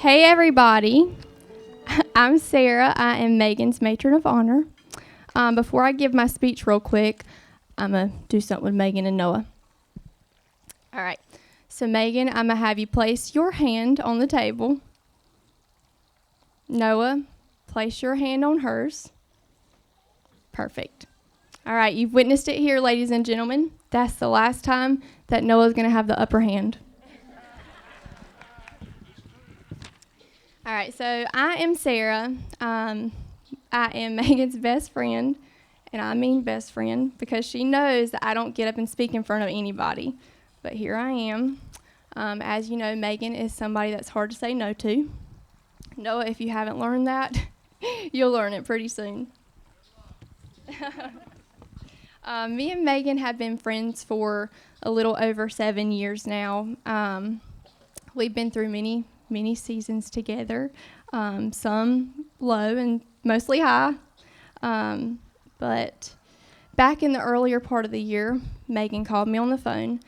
Hey everybody, I'm Sarah. I am Meagan's matron of honor. Before I give my speech real quick, I'm going to do something with Meagan and Noah. All right, so Meagan, I'm going to have you place your hand on the table. Noah, place your hand on hers. Perfect. All right, you've witnessed it here, ladies and gentlemen. That's the last time that Noah's going to have the upper hand. All right, so I am Sarah. I am Meagan's best friend, and I mean best friend because she knows that I don't get up and speak in front of anybody. But here I am. As you know, Meagan is somebody that's hard to say no to. Noah, if you haven't learned that, you'll learn it pretty soon. Me and Meagan have been friends for a little over 7 years now. We've been through many seasons together, some low and mostly high. But back in the earlier part of the year, Meagan called me on the phone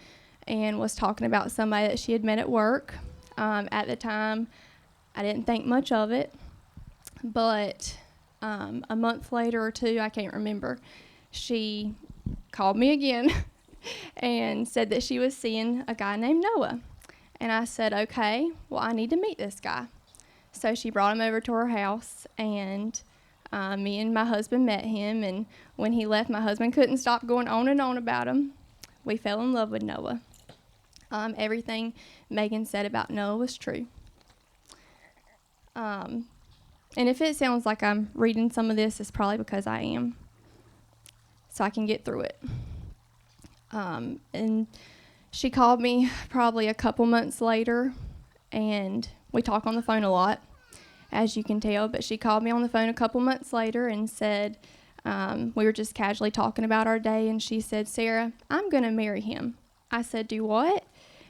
and was talking about somebody that she had met at work. At the time, I didn't think much of it, but a month later or two, I can't remember, she called me again and said that she was seeing a guy named Noah. And I said, okay, well, I need to meet this guy. So she brought him over to her house, and me and my husband met him. And when he left, my husband couldn't stop going on and on about him. We fell in love with Noah. Everything Meagan said about Noah was true. And if it sounds like I'm reading some of this, it's probably because I am, so I can get through it. And she called me probably a couple months later, and we talk on the phone a lot, as you can tell, but she called me on the phone a couple months later and said, we were just casually talking about our day, and she said, Sarah, I'm going to marry him. I said, do what?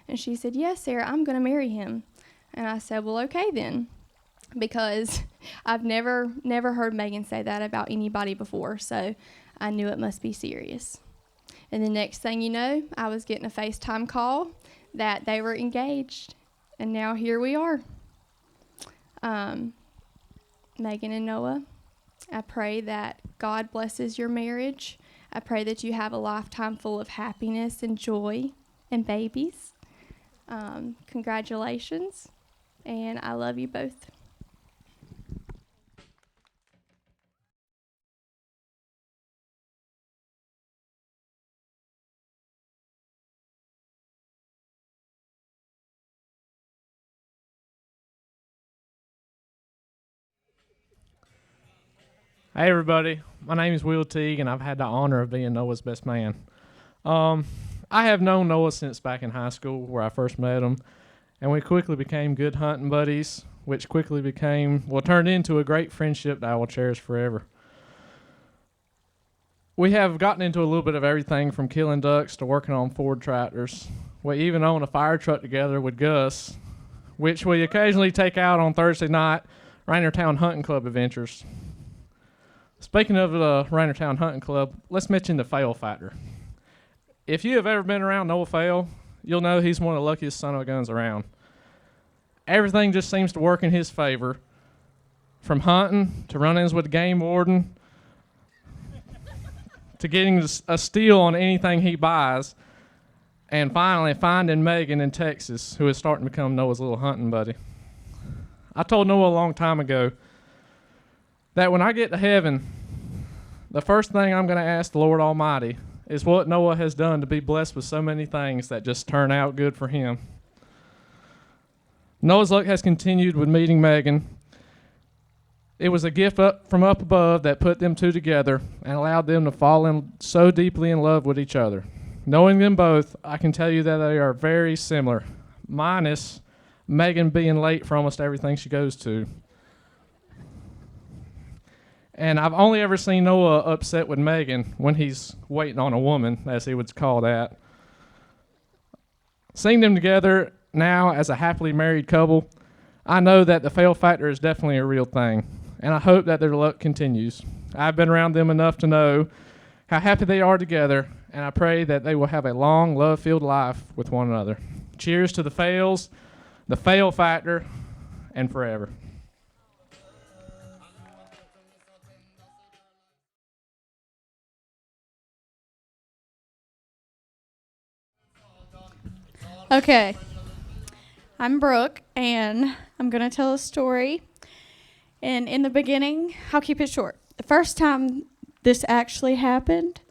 And she said, yes, Sarah, I'm going to marry him. And I said, well, okay then, because I've never heard Meagan say that about anybody before, so I knew it must be serious. And the next thing you know, I was getting a FaceTime call that they were engaged. And now here we are. Meagan and Noah, I pray that God blesses your marriage. I pray that you have a lifetime full of happiness and joy and babies. Congratulations. And I love you both. Hey everybody, my name is Will Teague, and I've had the honor of being Noah's best man. I have known Noah since back in high school, where I first met him, and we quickly became good hunting buddies, which quickly turned into a great friendship that I will cherish forever. We have gotten into a little bit of everything from killing ducks to working on Ford tractors. We even own a fire truck together with Gus, which we occasionally take out on Thursday night Rainertown Hunting Club adventures. Speaking of the Rainertown Hunting Club, let's mention the fail factor. If you have ever been around Noah Fail, you'll know he's one of the luckiest son of a guns around. Everything just seems to work in his favor, from hunting to run-ins with the game warden to getting a steal on anything he buys, and finally finding Meagan in Texas, who is starting to become Noah's little hunting buddy. I told Noah a long time ago that when I get to heaven, the first thing I'm going to ask the Lord Almighty is what Noah has done to be blessed with so many things that just turn out good for him. Noah's luck has continued with meeting Meagan. It was a gift from up above that put them two together and allowed them to fall in so deeply in love with each other. Knowing them both, I can tell you that they are very similar, minus Meagan being late for almost everything she goes to. And I've only ever seen Noah upset with Meagan when he's waiting on a woman, as he would call that. Seeing them together now as a happily married couple, I know that the fail factor is definitely a real thing, and I hope that their luck continues. I've been around them enough to know how happy they are together, and I pray that they will have a long, love-filled life with one another. Cheers to the fails, the fail factor, and forever. Okay, I'm Brooke, and I'm going to tell a story. And in the beginning, I'll keep it short. The first time this actually happened,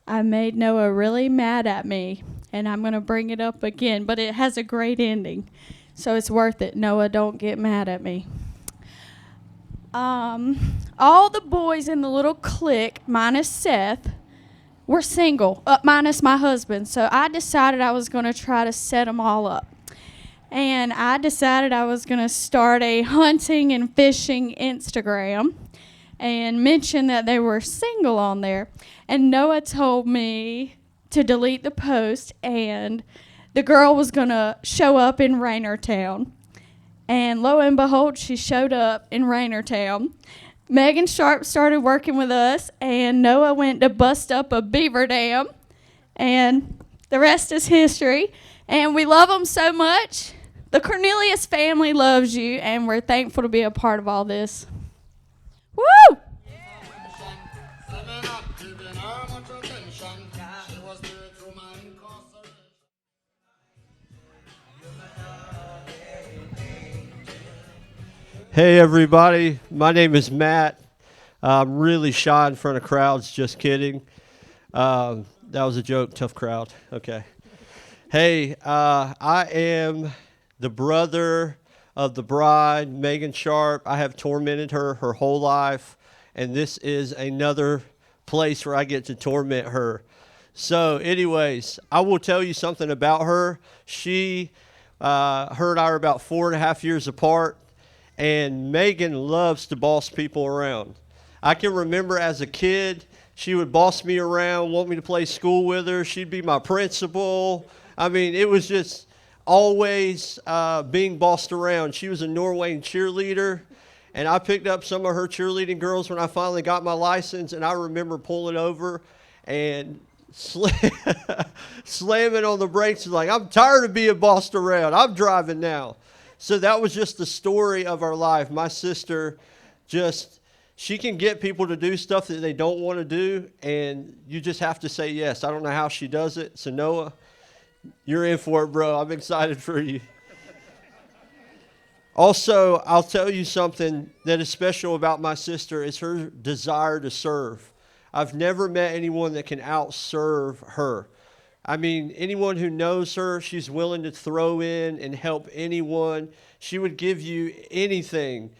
I made Noah really mad at me, and I'm going to bring it up again, but it has a great ending, so it's worth it. Noah, don't get mad at me. All the boys in the little clique, minus Seth, were single, minus my husband. So I decided I was going to try to set them all up. And I decided I was going to start a hunting and fishing Instagram and mention that they were single on there. And Noah told me to delete the post, and the girl was going to show up in Rainertown. And lo and behold, she showed up in Rainertown. Meagan Sharp started working with us, and Noah went to bust up a beaver dam, and the rest is history. And we love them so much. The Cornelius family loves you, and we're thankful to be a part of all this. Woo! Hey everybody, my name is Matt. I'm really shy in front of crowds, just kidding. That was a joke, tough crowd. Okay. Hey, I am the brother of the bride, Meagan Sharp. I have tormented her whole life, and this is another place where I get to torment her. So anyways, I will tell you something about her. Her and I are about 4.5 years apart. And Meagan loves to boss people around. I can remember as a kid, she would boss me around, want me to play school with her. She'd be my principal. I mean, it was just always being bossed around. She was a Norway cheerleader, and I picked up some of her cheerleading girls when I finally got my license, and I remember pulling over and slamming on the brakes, like, I'm tired of being bossed around. I'm driving now. So that was just the story of our life. My sister she can get people to do stuff that they don't want to do, and you just have to say yes. I don't know how she does it. So Noah, you're in for it, bro. I'm excited for you. Also, I'll tell you something that is special about my sister is her desire to serve. I've never met anyone that can outserve her. I mean, anyone who knows her, she's willing to throw in and help anyone. She would give you anything.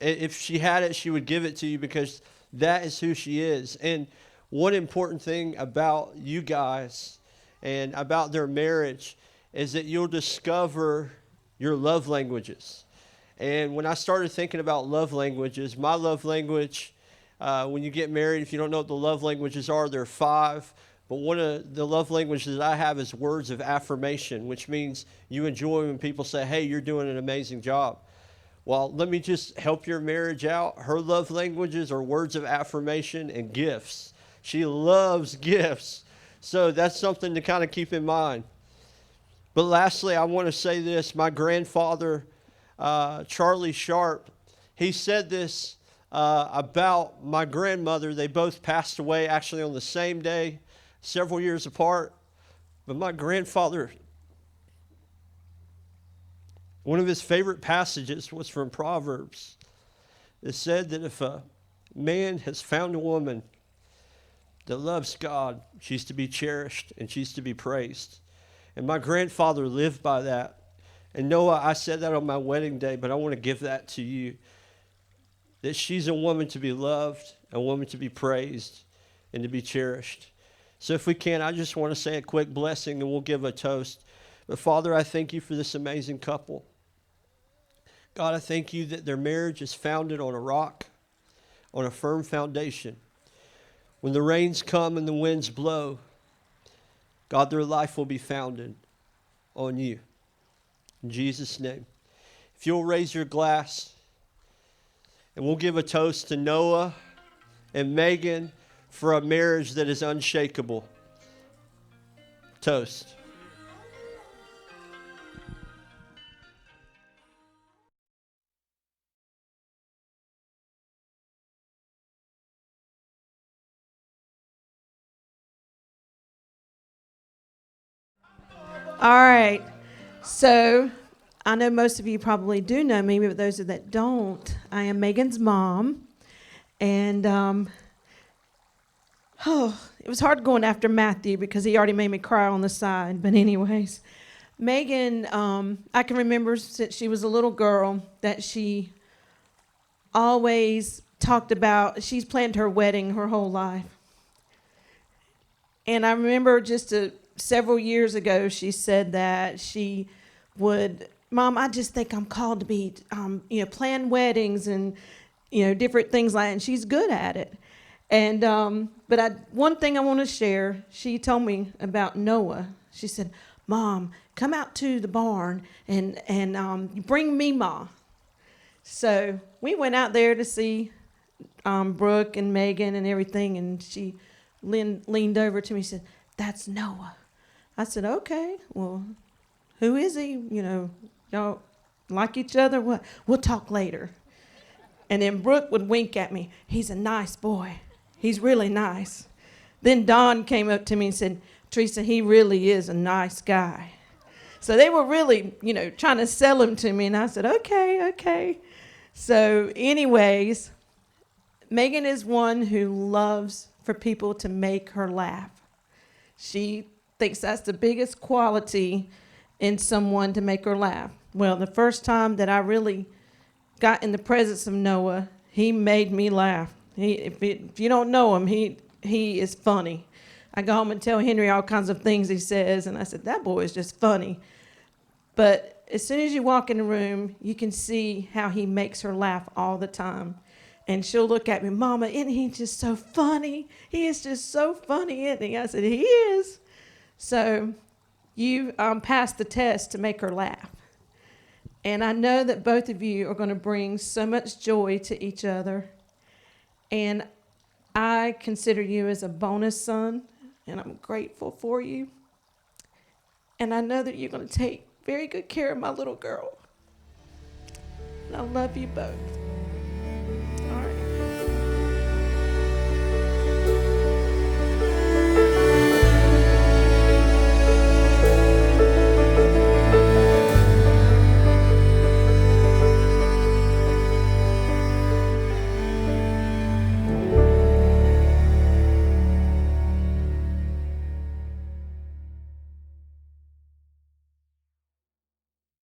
If she had it, she would give it to you because that is who she is. And one important thing about you guys and about their marriage is that you'll discover your love languages. And when I started thinking about love languages, my love language, when you get married, if you don't know what the love languages are, there are 5. But one of the love languages that I have is words of affirmation, which means you enjoy when people say, hey, you're doing an amazing job. Well, let me just help your marriage out. Her love languages are words of affirmation and gifts. She loves gifts. So that's something to kind of keep in mind. But lastly, I want to say this. My grandfather, Charlie Sharp, he said this about my grandmother. They both passed away actually on the same day, several years apart. But my grandfather, one of his favorite passages was from Proverbs. It said that if a man has found a woman that loves God, she's to be cherished and she's to be praised. And my grandfather lived by that. And Noah, I said that on my wedding day, but I want to give that to you. That she's a woman to be loved, a woman to be praised, and to be cherished. So if we can, I just want to say a quick blessing and we'll give a toast. But Father, I thank you for this amazing couple. God, I thank you that their marriage is founded on a rock, on a firm foundation. When the rains come and the winds blow, God, their life will be founded on you. In Jesus' name. If you'll raise your glass, and we'll give a toast to Noah and Meagan for a marriage that is unshakable. Toast. All right. So I know most of you probably do know me, but those that don't, I am Megan's mom. And it was hard going after Matthew because he already made me cry on the side. But anyways, Megan, I can remember since she was a little girl that she always talked about, she's planned her wedding her whole life. And I remember just several years ago, she said that she would, Mom, I just think I'm called to be, plan weddings and, different things like that. And she's good at it. And, one thing I want to share, she told me about Noah. She said, Mom, come out to the barn and bring me Ma. So we went out there to see Brooke and Megan and everything, and she leaned over to me and said, that's Noah. I said, okay, well, who is he? Y'all like each other? What? We'll talk later. And then Brooke would wink at me. He's a nice boy. He's really nice. Then Don came up to me and said, Teresa, he really is a nice guy. So they were really, trying to sell him to me. And I said, okay. So anyways, Megan is one who loves for people to make her laugh. She thinks that's the biggest quality in someone, to make her laugh. Well, the first time that I really got in the presence of Noah, he made me laugh. If you don't know him, he is funny. I go home and tell Henry all kinds of things he says, and I said, that boy is just funny. But as soon as you walk in the room, you can see how he makes her laugh all the time. And she'll look at me, Mama, isn't he just so funny? He is just so funny, isn't he? I said, he is. So you passed the test to make her laugh. And I know that both of you are going to bring so much joy to each other. And I consider you as a bonus son, and I'm grateful for you. And I know that you're going to take very good care of my little girl. And I love you both.